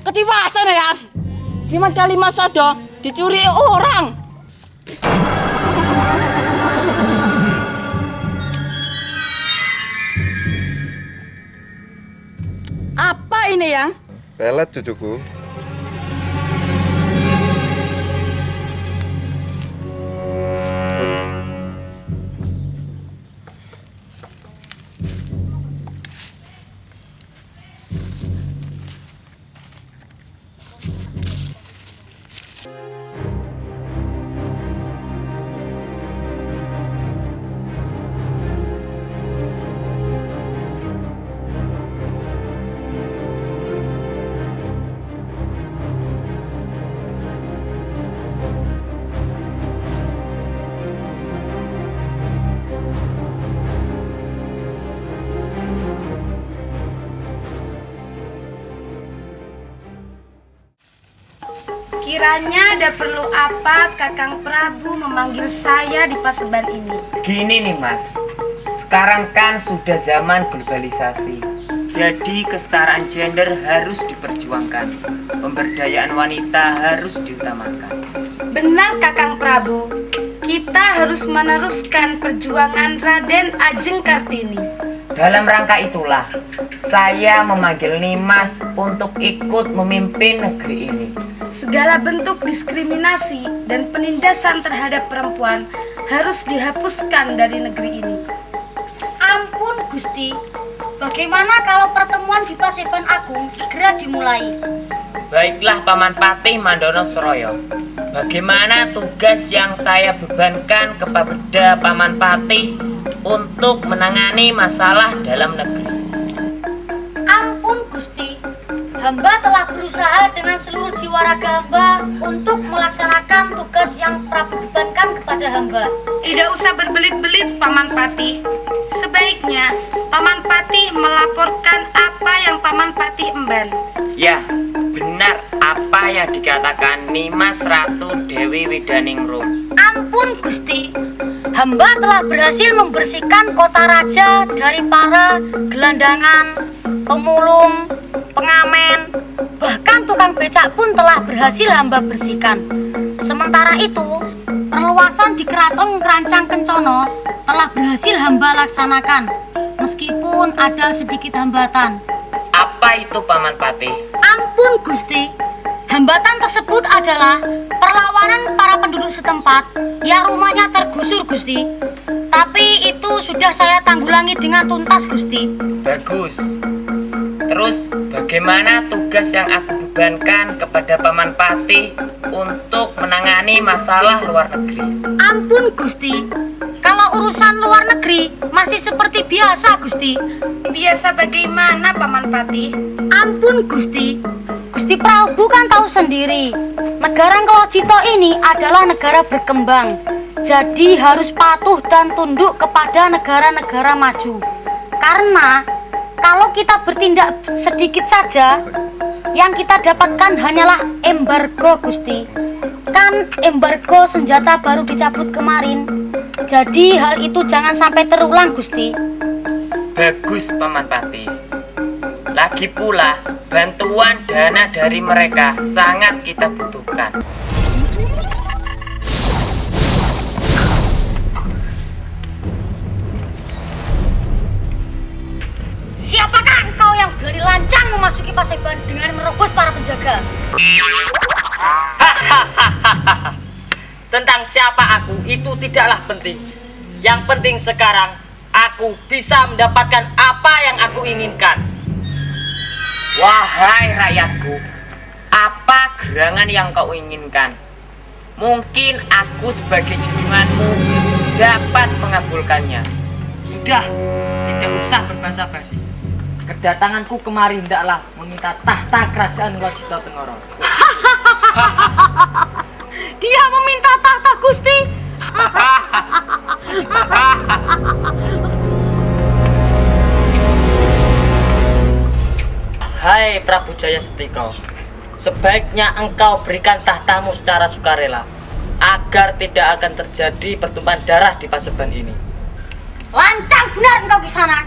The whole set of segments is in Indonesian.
Ketiwasan ya. Jimat Kalimas Sada dicuri orang. Apa ini yang? Pelet cucuku. Kiranya ada perlu apa Kakang Prabu memanggil saya di Paseban ini? Gini nih Mas, sekarang kan sudah zaman globalisasi. Jadi kesetaraan gender harus diperjuangkan. Pemberdayaan wanita harus diutamakan. Benar Kakang Prabu, kita harus meneruskan perjuangan Raden Ajeng Kartini. Dalam rangka itulah, saya memanggil Nimas untuk ikut memimpin negeri ini. Segala bentuk diskriminasi dan penindasan terhadap perempuan harus dihapuskan dari negeri ini. Ampun Gusti, bagaimana kalau pertemuan di Paseban Agung segera dimulai? Baiklah Paman Patih Mandono Sroyo, bagaimana tugas yang saya bebankan kepada Paman Patih untuk menangani masalah dalam negeri? Ampun Gusti, hamba telah berusaha dengan seluruh jiwa raga hamba untuk melaksanakan tugas yang Prabu bebankan kepada hamba. Tidak usah berbelit-belit Paman Patih. Sebaiknya Paman Patih melaporkan apa yang Paman Patih emban. Ya, benar apa yang dikatakan Nimas Ratu Dewi Widaningrum. Ampun Gusti, hamba telah berhasil membersihkan kota raja dari para gelandangan, pemulung, pengamen, bahkan tukang becak pun telah berhasil hamba bersihkan. Sementara itu, perluasan di Keraton Kerancang Kencono telah berhasil hamba laksanakan, meskipun ada sedikit hambatan. Apa itu Paman Patih? Ampun Gusti, hambatan tersebut adalah perlawanan para penduduk setempat yang rumahnya tergusur Gusti. Tapi itu sudah saya tanggulangi dengan tuntas Gusti. Bagus. Terus bagaimana tugas yang aku bebankan kepada Paman Patih untuk menangani masalah luar negeri? Ampun Gusti, kalau urusan luar negeri masih seperti biasa Gusti. Biasa bagaimana Paman Patih? Ampun Gusti, Gusti Prabu kan tahu sendiri, negara Ngelocito ini adalah negara berkembang. Jadi harus patuh dan tunduk kepada negara-negara maju. Karena kalau kita bertindak sedikit saja, yang kita dapatkan hanyalah embargo Gusti. Kan embargo senjata baru dicabut kemarin. Jadi hal itu jangan sampai terulang Gusti. Bagus Paman Patih. Lagi pula bantuan dana dari mereka sangat kita butuhkan. Siapakah engkau yang berani lancang memasuki Paseban dengan menerobos para penjaga? Tentang siapa aku itu tidaklah penting. Yang penting sekarang aku bisa mendapatkan apa yang aku inginkan. Wahai rakyatku, apa gerangan yang kau inginkan? Mungkin aku sebagai junjunganmu dapat mengabulkannya. Sudah, tidak usah berbasa-basi. Kedatanganku kemari hendaklah meminta tahta kerajaan Ngelocito Tengoro. Dia meminta tahta Gusti. Hai Prabu Jaya Setiko, sebaiknya engkau berikan tahtamu secara sukarela agar tidak akan terjadi pertumpahan darah di Paseban ini. Lancang benar engkau di sana.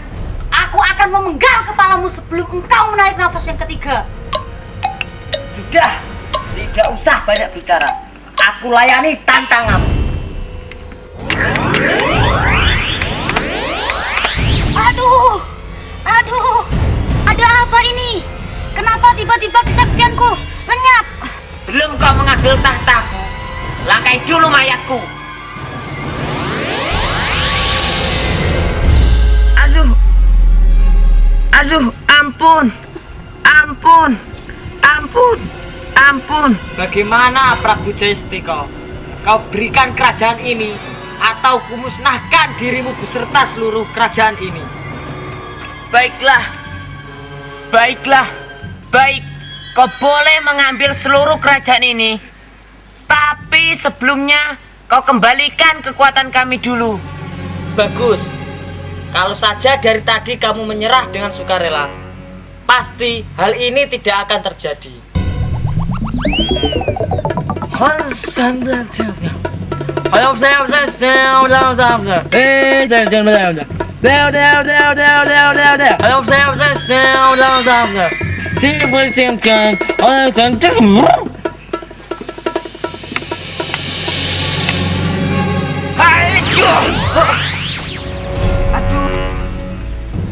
Aku akan memenggal kepalamu sebelum engkau menarik nafas yang ketiga. Sudah, tidak usah banyak bicara. Aku layani tantanganmu. Aduh, ada apa ini? Kenapa tiba-tiba kesaktianku lenyap? Belum kau mengambil tahtaku, langkai dulu mayatku. Aduh, ampun. Bagaimana Prabu Jayastika? Kau berikan kerajaan ini atau kumusnahkan dirimu beserta seluruh kerajaan ini. Baiklah. Kau boleh mengambil seluruh kerajaan ini. Tapi sebelumnya kau kembalikan kekuatan kami dulu. Bagus. Kalau saja dari tadi kamu menyerah dengan sukarela, pasti hal ini tidak akan terjadi.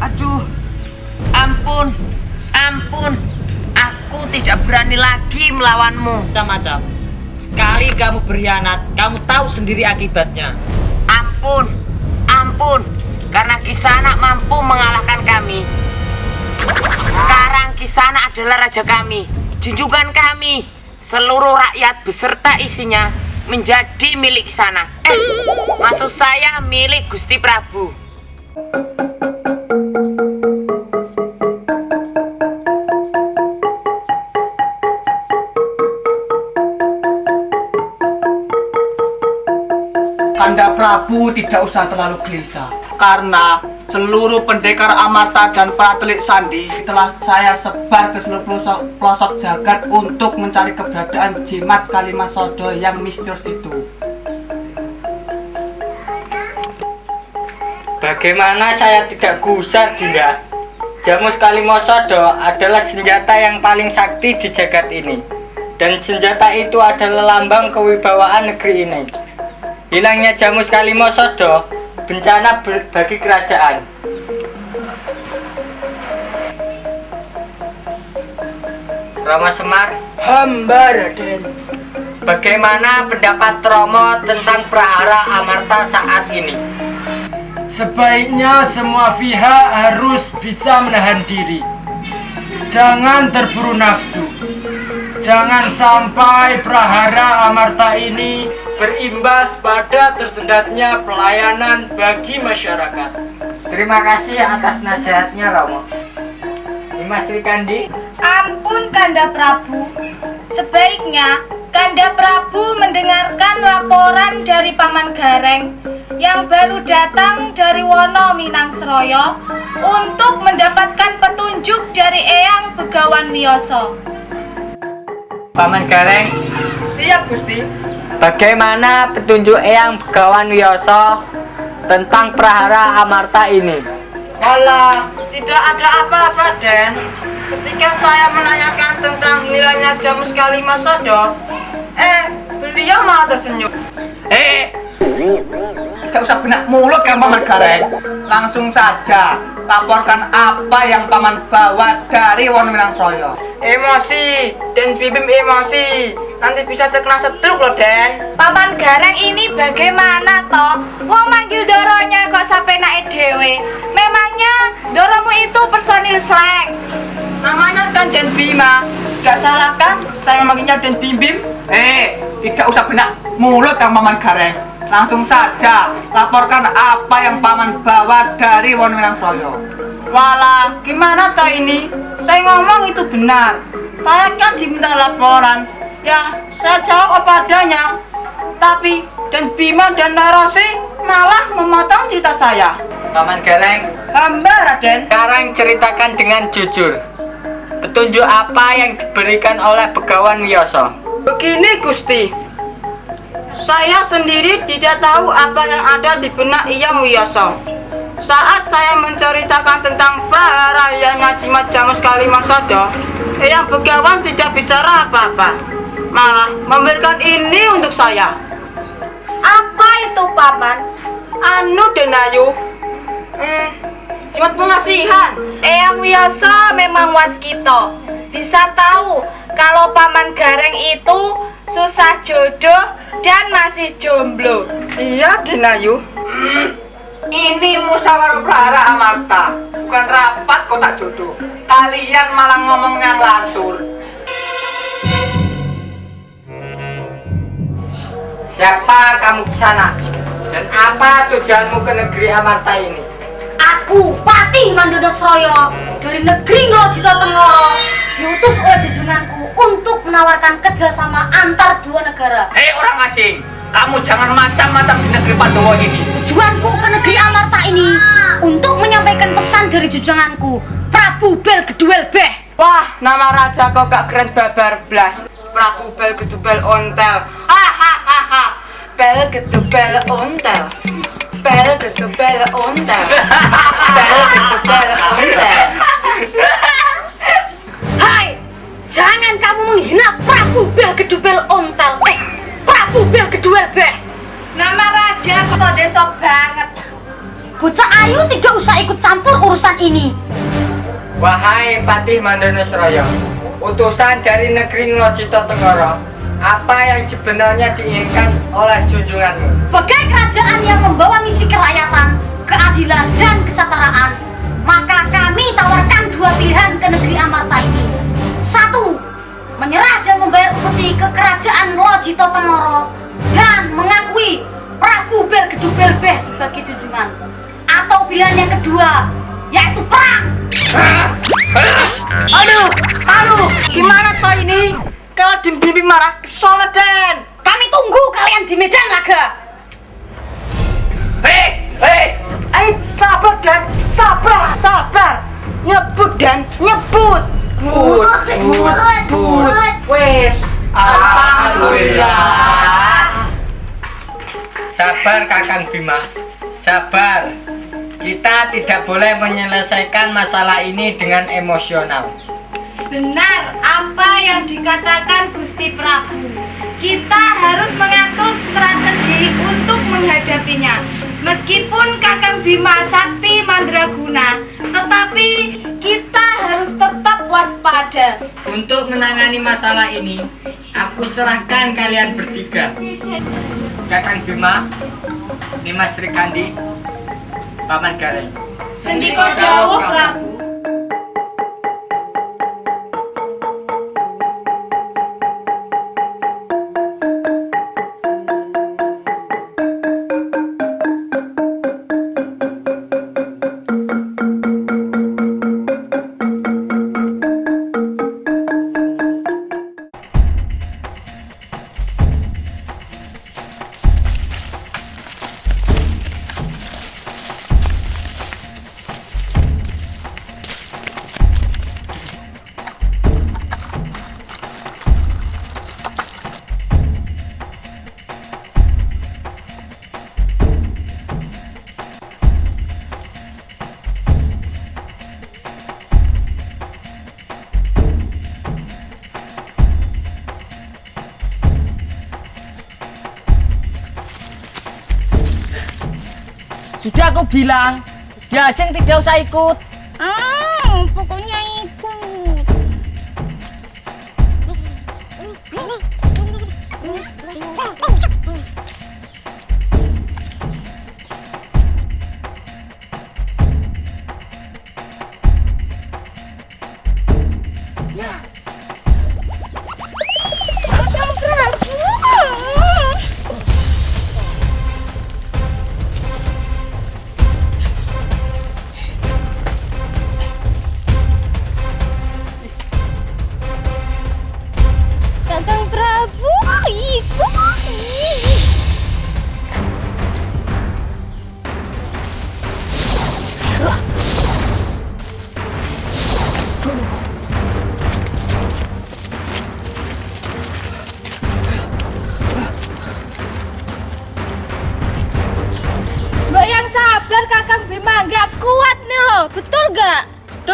Aduh, ampun. Aku tidak berani lagi melawanmu. Macam-macam. Sekali kamu berkhianat, kamu tahu sendiri akibatnya. Ampun. Karena Kisana mampu mengalahkan kami. Sekarang Kisana adalah raja kami, junjungan kami. Seluruh rakyat beserta isinya menjadi milik Kisana. Maksud saya milik Gusti Prabu. Kanda Prabu tidak usah terlalu gelisah, karena seluruh pendekar Amarta dan pratelik Sandi telah saya sebar ke seluruh pelosok jagat untuk mencari keberadaan jimat Kalimasodo yang misterius itu. Bagaimana saya tidak gusar, Dinda? Jamus Kalimasodo adalah senjata yang paling sakti di jagat ini. Dan senjata itu adalah lambang kewibawaan negeri ini. Hilangnya Jamus Kalimasodo bencana bagi kerajaan. Rama Semar, Hamba, Raden. bagaimana pendapat Romo tentang prahara Amarta saat ini? Sebaiknya semua pihak harus bisa menahan diri. Jangan terburu nafsu. Jangan sampai prahara Amarta ini berimbas pada tersendatnya pelayanan bagi masyarakat. Terima kasih atas nasihatnya, Romo. Dimas Sri Kandi. Ampun Kanda Prabu. Sebaiknya Kanda Prabu mendengarkan laporan dari Paman Gareng yang baru datang dari Wono Minangsroyo untuk mendapatkan petunjuk dari Eyang Begawan Wiyoso. Paman Gareng, Siap, Gusti. bagaimana petunjuk Eyang Begawan Wiyoso tentang prahara Amarta ini? Walah, tidak ada apa-apa, Den. Ketika saya menanyakan tentang hilangnya Jamus Kalimasodo, beliau malah tersenyum. Tidak usah benak mulut kan Paman Gareng. Langsung saja laporkan apa yang Paman bawa dari Wono Minangsroyo. Emosi, Den Bibim emosi. Nanti bisa terkena stroke loh, Den. Paman Gareng ini bagaimana toh? Wong manggil doronya kok sampai naik dewe. Memangnya doromu itu personil slang? Namanya kan Den Bima. Gak salah kan saya memanggilnya Den Bibim? Tidak usah benak mulut kan Paman Gareng. Langsung saja laporkan apa yang Paman bawa dari Wono Minangsroyo. Walah, gimana toh ini? Saya ngomong itu benar. Saya kan diminta laporan. Ya, saya jawab apa adanya. Tapi Den Bima dan Narosi malah memotong cerita saya. Paman Gareng, Hamba, Raden. sekarang ceritakan dengan jujur. Petunjuk apa yang diberikan oleh Begawan Wiyoso? Begini, Gusti. Saya sendiri tidak tahu apa yang ada di benak Eyang Wiyoso. saat saya menceritakan tentang prahara yang Jimat Jamus Kalimasada, yang Begawan tidak bicara apa-apa, malah memberikan ini untuk saya. Apa itu, Paman? Anu Denayu, jimat pengasihan. Eyang Wiyoso memang waskito. Bisa tahu kalau Paman Gareng itu susah jodoh dan masih jomblo. Iya Denayu. Ini musyawarah prahara Amarta, bukan rapat kotak jodoh. Kalian malah ngomong yang lantur. Siapa kamu di sana? Dan apa tujuanmu ke negeri Amarta ini? Aku Patih Mandono Sroyo dari negeri Nglojito Tengoro diutus oleh junjunganku untuk menawarkan kerjasama antar dua negara. Hei orang asing, kamu jangan macam-macam di negeri Pandowo ini. Tujuanku ke negeri Amarta ini untuk menyampaikan pesan dari junjunganku Prabu Belgeduel Beh. Wah, nama raja kok gak keren babar blas. Prabu Belgedubel Ontel. Hahaha. Belgedubel Ontel. Belgedubel Ontel. Belgedubel Ontel. Hai, jangan kamu menghina Prabu Belgedubel Ontel. Prabu Belgeduel Beh. Nama raja kok desok banget. Bocah ayu tidak usah ikut campur urusan ini. Wahai Patih Mandono Sroyo, utusan dari negeri Nglojito Tengoro, apa yang sebenarnya diinginkan oleh junjunganmu? Sebagai kerajaan yang membawa misi kerakyatan, keadilan, dan kesetaraan, maka kami tawarkan dua pilihan ke negeri Amarta ini. Satu, menyerah dan membayar upeti ke kerajaan Nglojito Tengoro dan mengakui Prabu Belgedubel Beh sebagai junjungan. Atau pilihan yang kedua, yaitu perang. Aduh, gimana toh ini? Kalau Bibi marah, kesel Den. Kami tunggu kalian di medan laga. Hei, Sabar Den, sabar. Nyebut Den, nyebut. But. Wes, alhamdulillah. Sabar Kakang Bima, sabar. Kita tidak boleh menyelesaikan masalah ini dengan emosional. Benar apa yang dikatakan Gusti Prabu. Kita harus mengatur strategi untuk menghadapinya. Meskipun Kakang Bima sakti mandraguna, tetapi kita harus tetap waspada. Untuk menangani masalah ini, aku serahkan kalian bertiga. Kakang Bima, Nimas Srikandi, Paman Gareng. Sendiko dawuh Prabu. Sudah aku bilang, dia Ajeng tidak usah ikut. Pokoknya ikut.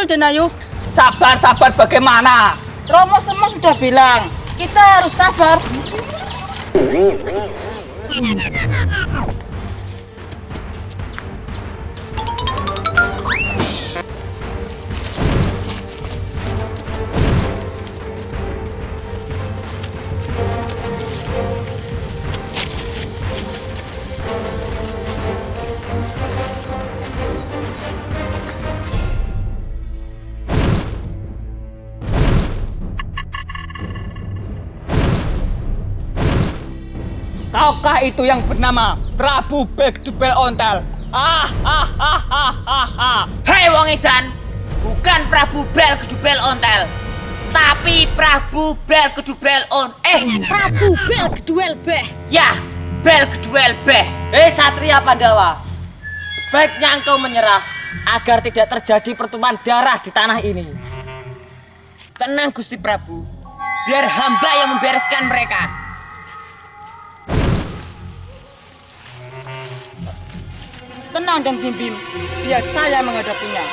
Den Ayu. Sabar bagaimana? Romo semua sudah bilang, kita harus sabar. Kaukah itu yang bernama Prabu Begdubel Ontel? Hei wong edan, bukan Prabu Bel Kedubel Ontel, tapi Prabu Bel Kedubel Prabu Bel Keduel Beh. Ya, Bel Keduel Beh. Satria Pandawa, sebaiknya engkau menyerah agar tidak terjadi pertumpahan darah di tanah ini. Tenang Gusti Prabu, biar hamba yang membereskan mereka. Tenang dan Bim, biar saya menghadapinya.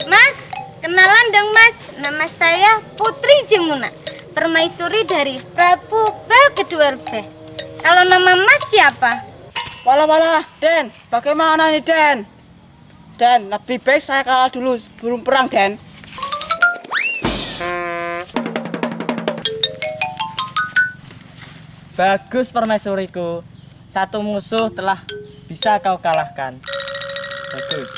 Mas, kenalan dong Mas. Nama saya Putri Jemuna, permaisuri dari Prabu Bel Keduel Beh. Kalau nama Mas siapa? Walah, Den. Bagaimana nih, Den? Den, lebih baik saya kalah dulu sebelum perang, Den. Bagus permaisuriku, satu musuh telah bisa kau kalahkan. Bagus.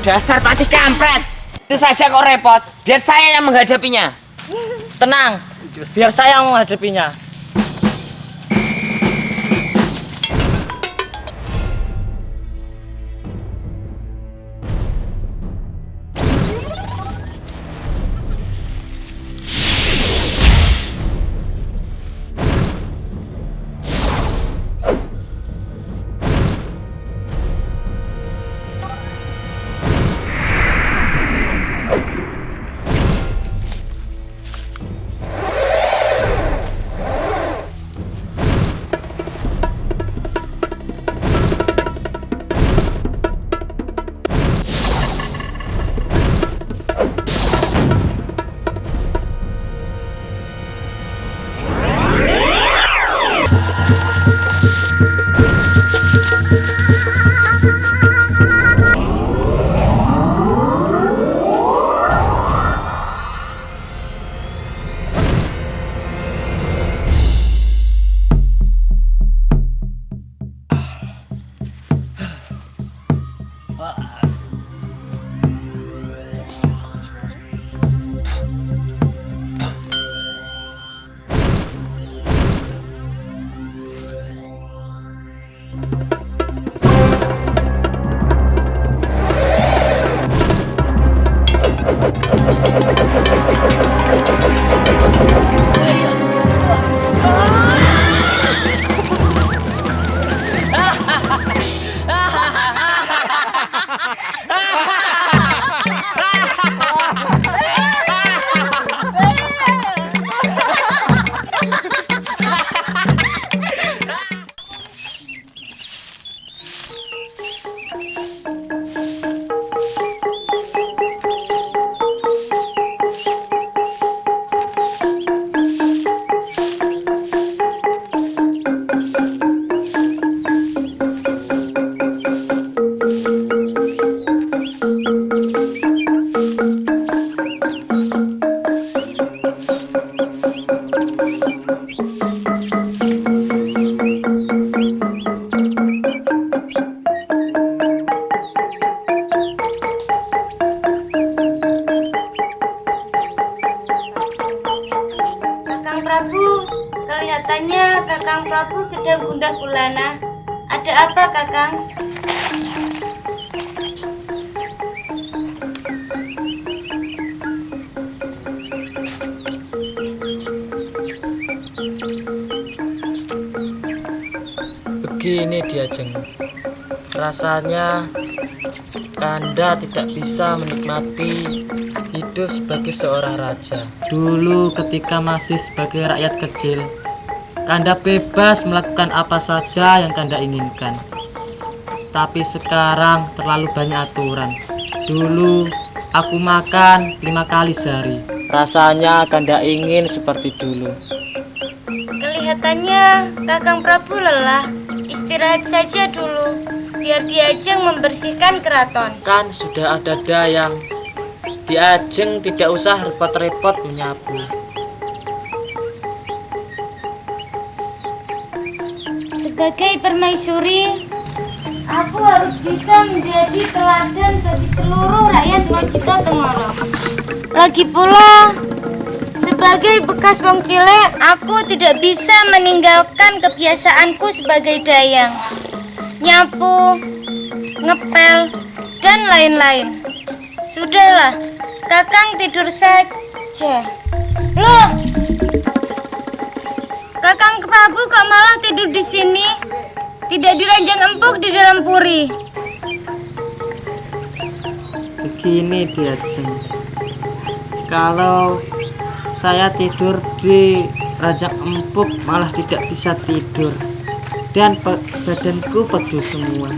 Dasar patih kampret. Itu saja kok repot. Biar saya yang menghadapinya. Tenang, biar saya menghadapinya. Kakang Prabu, kelihatannya Kakang Prabu sedang gundah gulana. Ada apa, Kakang? Begini Diajeng, rasanya Kanda tidak bisa menikmati hidup sebagai seorang raja. Dulu ketika masih sebagai rakyat kecil, Kanda bebas melakukan apa saja yang Kanda inginkan. Tapi sekarang terlalu banyak aturan. Dulu aku makan 5 kali sehari. Rasanya Kanda ingin seperti dulu. Kelihatannya Kakang Prabu lelah. Istirahat saja dulu, biar Diajeng membersihkan keraton. Kan sudah ada Dayang. Diajeng tidak usah repot-repot menyapu. Sebagai permaisuri, aku harus bisa menjadi teladan bagi seluruh rakyat Mojito Tengoro. Lagi pula, sebagai bekas wong cilik, aku tidak bisa meninggalkan kebiasaanku sebagai dayang. Nyapu, ngepel, dan lain-lain. Sudahlah, Kakang tidur saja. Loh, Kakang Prabu kok malah tidur di sini? Tidak di ranjang empuk di dalam puri. Begini Diajeng, kalau saya tidur di ranjang empuk malah tidak bisa tidur dan badanku pegel semua.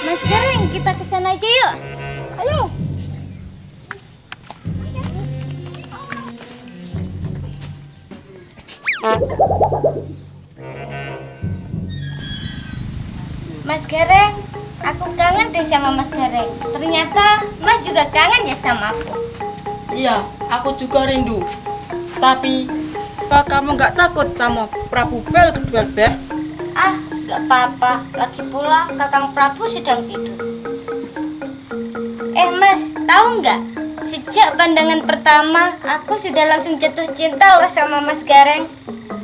Mas Gareng, kita ke sana aja yuk. Ayo. Mas Gareng, aku kangen deh sama Mas Gareng. Ternyata Mas juga kangen ya sama aku. Iya, aku juga rindu. Tapi, apa kamu nggak takut sama Prabu Bel kedua Beh? Ah, gak apa-apa. Lagi pula Kakang Prabu sedang tidur. Mas, tahu nggak? Sejak pandangan pertama, aku sudah langsung jatuh cinta loh sama Mas Gareng.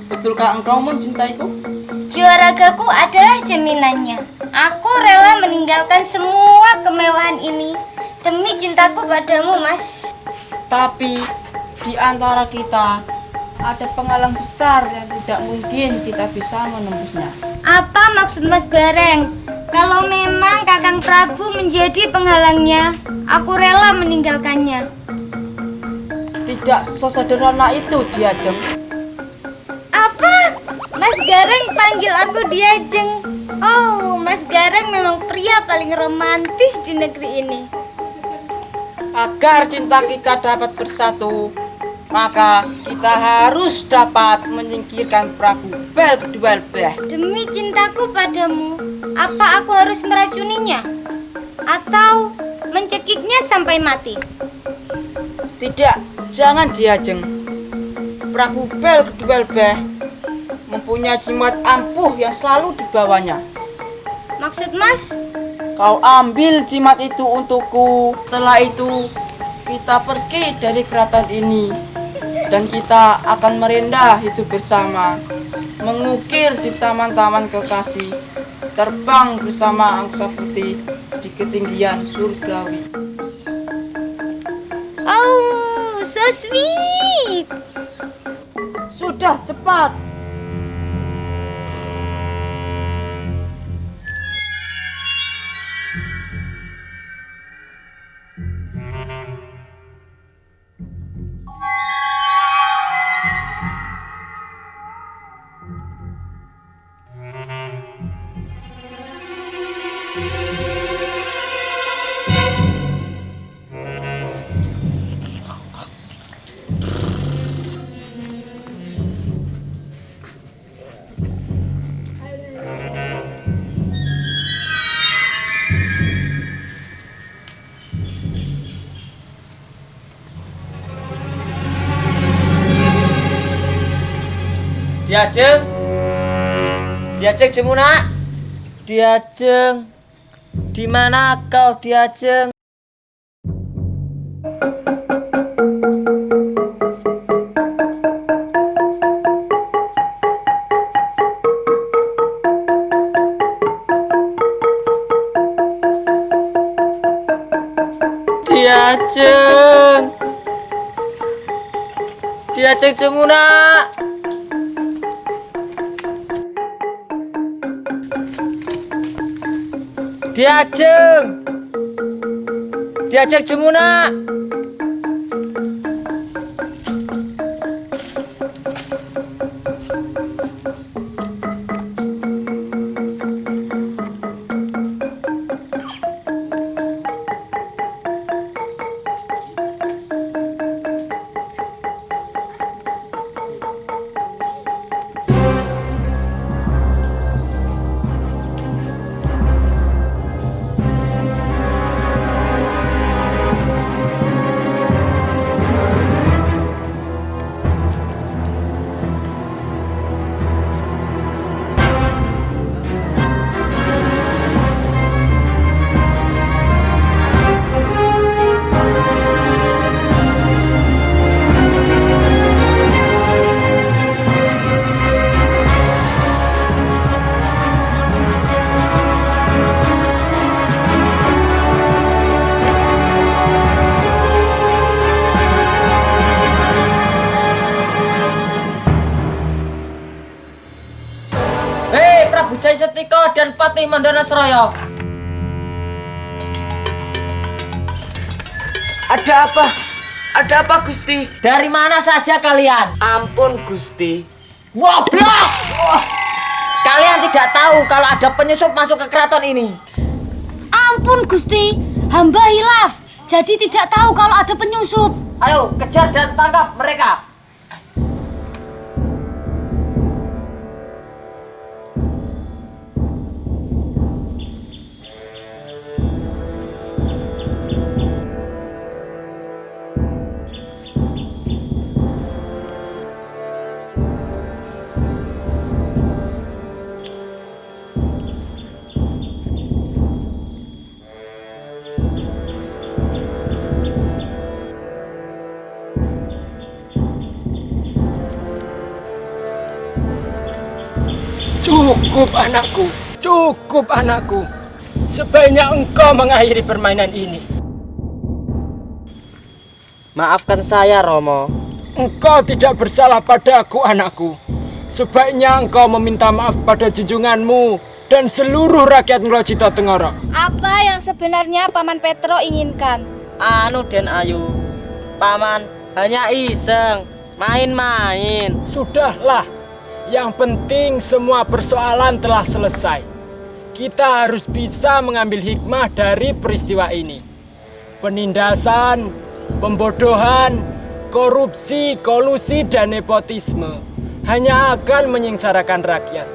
Betulkah engkau mencintaiku? Jiwa ragaku adalah jaminannya. Aku rela meninggalkan semua kemewahan ini demi cintaku padamu, Mas. Tapi di antara kita ada penghalang besar yang tidak mungkin kita bisa menembusnya. Apa maksud Mas Gareng? Kalau memang Kakang Prabu menjadi penghalangnya, aku rela meninggalkannya. tidak sesederhana itu Diajeng. Apa? Mas Gareng panggil aku Diajeng. Oh, Mas Gareng memang pria paling romantis di negeri ini. Agar cinta kita dapat bersatu, maka kita harus dapat menyingkirkan Prabu Bel kedua Beh. Demi cintaku padamu, apa aku harus meracuninya? Atau mencekiknya sampai mati? Tidak, jangan Diajeng. Prabu Bel kedua Beh mempunyai jimat ampuh yang selalu dibawanya. Maksud Mas? Kau ambil jimat itu untukku. Setelah itu kita pergi dari keraton ini dan kita akan merendah hidup bersama, mengukir di taman-taman kekasih, terbang bersama angsa putih di ketinggian surgawi. Oh, so sweet. Sudah, cepat. Diajeng, Diajeng Jemuna, Diajeng, di mana kau Diajeng? Diajeng, Diajeng Jemuna. Diajeng, Diajeng Jemuna. Prabu Jai Setiko dan Patih Mandana Seraya. Ada apa? Ada apa Gusti? Dari mana saja kalian? Ampun Gusti. Woblok! Kalian tidak tahu kalau ada penyusup masuk ke keraton ini. Ampun Gusti, hamba hilaf. Jadi tidak tahu kalau ada penyusup. Ayo kejar dan tangkap mereka. Cukup anakku, cukup anakku. Sebaiknya engkau mengakhiri permainan ini. Maafkan saya, Romo. Engkau tidak bersalah padaku, anakku. Sebaiknya engkau meminta maaf pada junjunganmu dan seluruh rakyat Nglojito Tengoro. Apa yang sebenarnya Paman Petro inginkan? Anu Den Ayu, Paman hanya iseng, main-main. Sudahlah, yang penting semua persoalan telah selesai. Kita harus bisa mengambil hikmah dari peristiwa ini. Penindasan, pembodohan, korupsi, kolusi, dan nepotisme hanya akan menyengsarakan rakyat.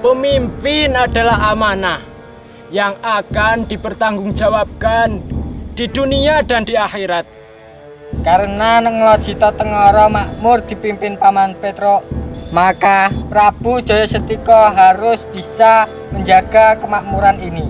Pemimpin adalah amanah yang akan dipertanggungjawabkan di dunia dan di akhirat. Karena Nenglojito Tengoro makmur dipimpin Paman Petro, maka Prabu Jayasetiko harus bisa menjaga kemakmuran ini.